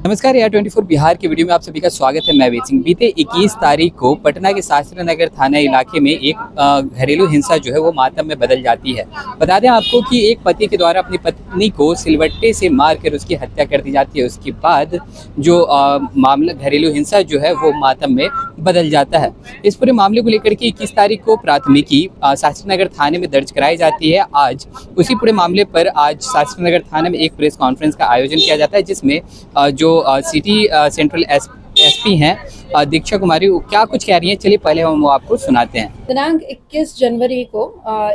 नमस्कार यार 24 बिहार के वीडियो में आप सभी का स्वागत है। मैं वेद सिंह। बीते 21 तारीख को पटना के शास्त्री नगर थाना इलाके में एक घरेलू हिंसा जो है वो मातम में बदल जाती है। बता दें आपको कि एक पति के द्वारा अपनी पत्नी को सिलवट्टे से मारकर उसकी हत्या कर दी जाती है। उसके बाद जो मामला घरेलू हिंसा जो है वो मातम में बदल जाता है। इस पूरे मामले को लेकर के 21 तारीख को प्राथमिकी शास्त्री नगर थाने में दर्ज कराई जाती है। आज उसी पूरे मामले पर आज शास्त्री नगर थाने में एक प्रेस कॉन्फ्रेंस का आयोजन किया जाता है, जिसमें जो सिटी सेंट्रल एसपी हैं दीक्षा कुमारी, क्या कुछ कह रही हैं, चलिए पहले हम वो आपको सुनाते हैं। दिनांक 21 जनवरी को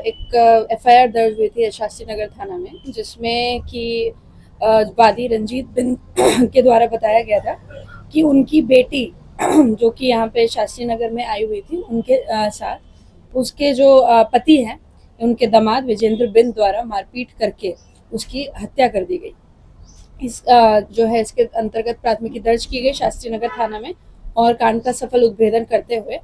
एक एफआईआर दर्ज हुई थी शास्त्री नगर थाना में, जिसमें कि वादी रंजीत बिन के द्वारा बताया गया था कि उनकी बेटी जो कि यहाँ पे शास्त्री नगर में आई हुई थी, उनके साथ उसके जो पति हैं, उनके दामाद विजेंद्र बिन द्वारा मारपीट करके उसकी हत्या कर दी गई। इस जो है इसके अंतर्गत प्राथमिकी दर्ज की गई शास्त्री नगर थाना में, और कांड का सफल उद्भेदन करते हुए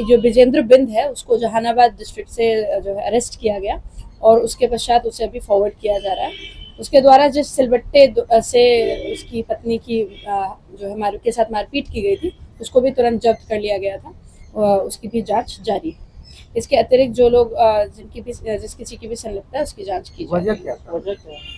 जो विजेंद्र बिंद है उसको जहानाबाद डिस्ट्रिक्ट से जो है अरेस्ट किया गया, और उसके पश्चात उसे अभी फॉरवर्ड किया जा रहा है। उसके द्वारा जिस सिलबट्टे से उसकी पत्नी की जो है के साथ मारपीट की गई थी, उसको भी तुरंत जब्त कर लिया गया था। उसकी भी जांच जारी है। इसके अतिरिक्त जो लोग जिस किसी की भी संलिप्तता है उसकी जांच की जाए।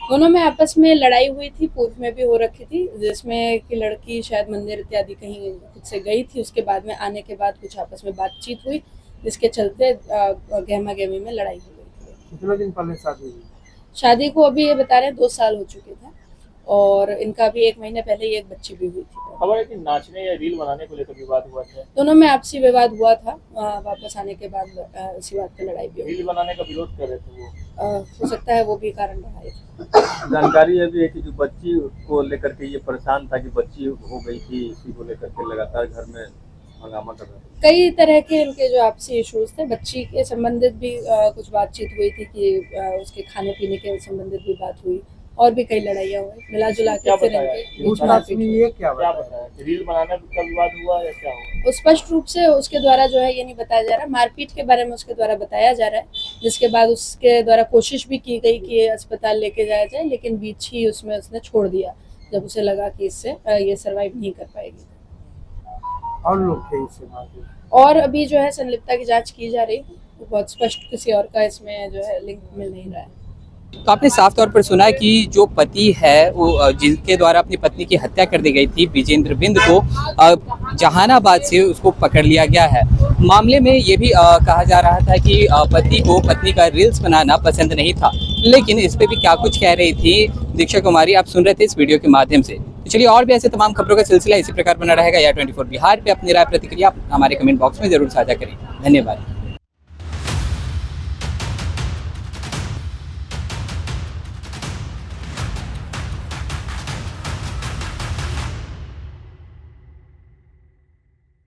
दोनों में आपस में लड़ाई हुई थी, पूर्व में भी हो रखी थी, जिसमें कि लड़की शायद मंदिर इत्यादि कहीं खुद से गई थी। उसके बाद में आने के बाद कुछ आपस में बातचीत हुई, जिसके चलते गहमा गहमी में लड़ाई हो गई थी। कितने दिन पहले शादी हुई? शादी को अभी ये बता रहे हैं 2 साल हो चुके थे, और इनका भी 1 महीने पहले ही एक बच्ची भी हुई थी। खबर है कि नाचने या रील बनाने को लेकर विवाद हुआ था। दोनों में आपसी विवाद हुआ था। वापस आने के बाद इसी बात पर लड़ाई भी हुई। रील बनाने का विरोध कर रहे थे वो। हो सकता है वो भी कारण रहा है। जानकारी ये भी है कि जो बच्ची को लेकर के ये परेशान था कि बच्ची हो गई थी, इसी को लेकर के लगातार घर में हंगामा कर रहा था। कई तरह के इनके जो आपसी इश्यूज थे, बच्ची के संबंधित भी कुछ बातचीत हुई थी कि उसके खाने पीने के संबंधित भी बात हुई, और भी कई लड़ाइयाँ हुई। मिला जुला के फिर रील बनाने का विवाद हुआ या क्या हुआ? स्पष्ट रूप से उसके द्वारा जो है ये नहीं बताया जा रहा। मारपीट के बारे में उसके द्वारा बताया जा रहा है, जिसके बाद उसके द्वारा कोशिश भी की गई कि अस्पताल लेके जाया जाए, लेकिन बीच ही उसमें उसने छोड़ दिया जब उसे लगा कि इससे ये सरवाइव नहीं कर पाएगी। और लोग थे इससे मारपीट? और अभी जो है संलिप्तता की जांच की जा रही है। बहुत स्पष्ट किसी और का इसमें जो है लिंक मिल नहीं रहा है। तो आपने साफ तौर पर सुना कि जो पति है वो जिनके द्वारा अपनी पत्नी की हत्या कर दी गई थी, विजेंद्र बिंद को जहानाबाद से उसको पकड़ लिया गया है। मामले में ये भी कहा जा रहा था कि पति को पत्नी का रील्स बनाना पसंद नहीं था, लेकिन इस पे भी क्या कुछ कह रही थी दीक्षा कुमारी, आप सुन रहे थे इस वीडियो के माध्यम से। तो चलिए और भी ऐसे तमाम खबरों का सिलसिला इसी प्रकार बना रहेगा। या 24 बिहार पे अपनी राय प्रतिक्रिया हमारे कमेंट बॉक्स में जरूर साझा करें। धन्यवाद।